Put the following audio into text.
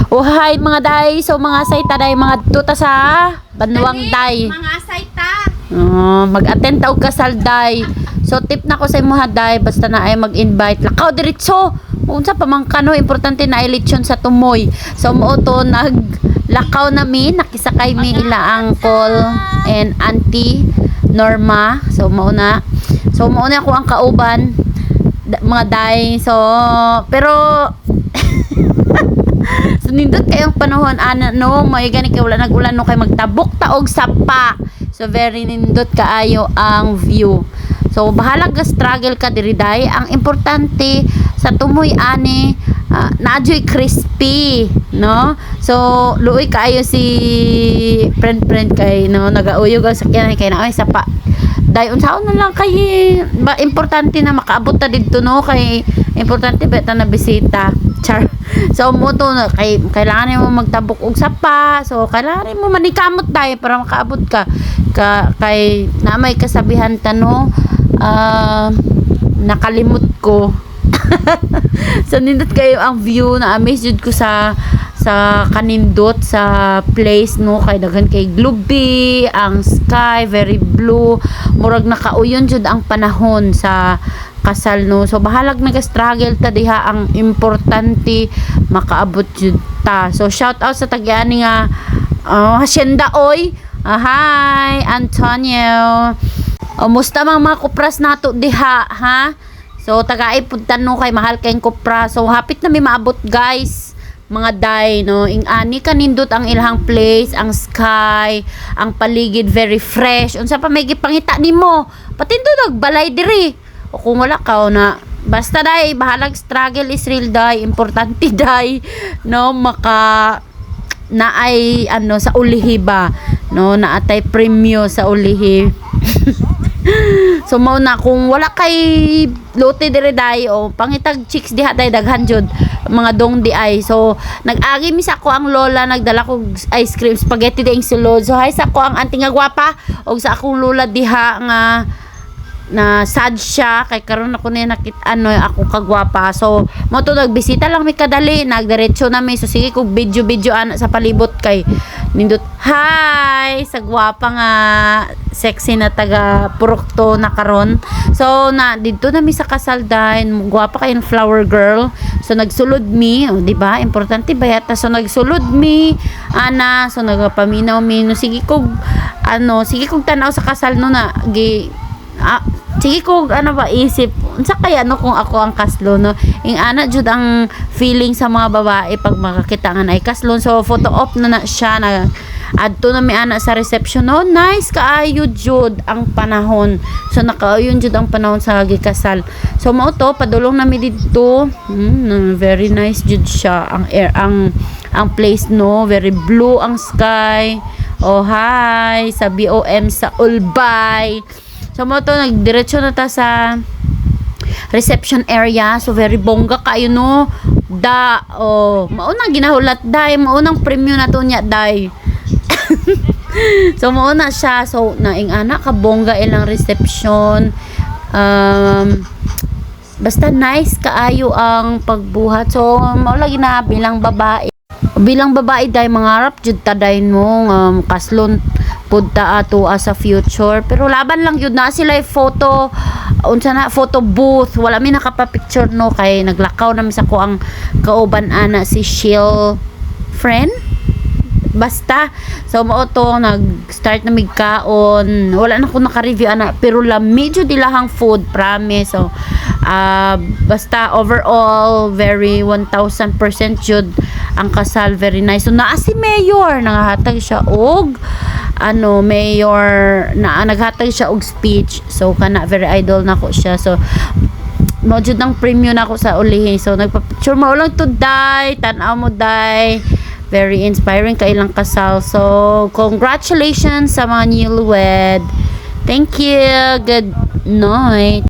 Oh hi mga day, so mga sayta day, mga tuta sa Banwang day. Mga sayta. Mag-attend ta og kasal day. So tip na ko sa imo day, basta na ay mag-invite. Lakaw diretso. Unsa pa man kano, importante na ay lechon sa tumoy. So mo to naglakaw nami, nakisakay mi ila uncle and auntie Norma. So mauna ako ang kauban mga day. So pero so nindot kayong panahon no, may gani kay wala nag-ulan no, kay magtabok taog sapa. So very nindot kaayo ang view. So bahala ka struggle ka diri day. Ang importante sa tumoy ani naadyoy crispy, no? So luoy kaayo si friend kay no, nagauyog ang sakyan kay naay sapa. Day unsaon na lang kay importante na makaabot ta didto no, kay importante beta na bisita. Char. So mo to kay kailangan mo magtabok og sapa. So kailangan mo manikamot tayo para makaabot ka kay na may kasabihan ta no, nakalimot ko. So nindot kayo ang view, na amaze jud ko sa kanindot sa place no, kay daghan kay globe, ang sky very blue, murag nakauyon jud ang panahon sa kasal no. So bahalag nag-struggle ta diha, ang importante makaabot jud ta. So shout out sa tagiani nga hacienda oy. Hi Antonio. Musta mga kupras nato diha ha? So tagaay puntan no, kay mahal kayong kupra. So hapit na may maabot guys mga day no. Ing-ani kanindot ang ilhang place, ang sky, ang paligid very fresh. Unsa pa may gipangita nimo? Patindo nagbalay diri. O kung wala ka na basta day, bahalag struggle is real day. Importante day no, maka naay sa ulihi ba no, naatay premyo sa ulihi. So mao na kung wala kay lote dire day o pangitag chicks diha day, daghan jud mga dong di ay. So nag-agi mi sa ko ang lola, nagdala ko ice cream spaghetti ding sulod. So hay sa ko ang auntie nga gwapa og sa akong lola diha nga na sad siya kay karon ako na nakita ako kagwapa. So mo to nagbisita lang mi kadali, nagdiretso na mi. So sige kog video ana sa palibot kay nindot hi sa gwapa nga sexy na taga Purokto na karon. So na dito na mi sa kasal dahin, gwapa kay flower girl. So nagsulod mi, di ba? Importante ba yata? So nagsulod mi ana, so nagapaminaw mi no, sige kog tanaw sa kasal no na sige ko ba isip unsa kaya no kung ako ang kaslo no. Ing ana jud ang feeling sa mga babae pag makakita nga ay kaslo. So photo op na siya, na adto na mi ana sa reception no. Nice kaayo jud ang panahon. So nakaayon jud ang panahon sa gikasal. So mao to padulong na mi didto. Very nice jud siya ang air, ang place no, very blue ang sky. Oh hi sa BOM sa Ulbay. So mo to nagdiretso na ta sa reception area. So very bongga kayo no. Maunang ginahulat day, maunang premyo na to nya day. So mauna siya. So naing anak ka bongga ilang reception. Basta nice kaayo ang pagbuhat. So mao lagi na bilang babae day, mangarap jud ta day mo kaslon punta ato sa future. Pero laban lang yun na sila photo unsa na photo booth, wala mi nakapa-picture no, kay naglakaw na mi sa ko ang kauban ana si Shill friend basta. So mao to nag-start na migkaon, wala na ko naka-review ana, pero medyo dilahang food promise. So basta overall very 1000% jud ang kasal, very nice. So naa si Mayor, nangahatag siya og mayor na naghatag siya og speech. So kana very idol nako siya. So mo jud ang premium nako sa ulihi. So nagpa-picture mo lang to day, tan-aw mo day. Very inspiring ka ilang kasal. So congratulations sa mga newlywed. Thank you. Good night.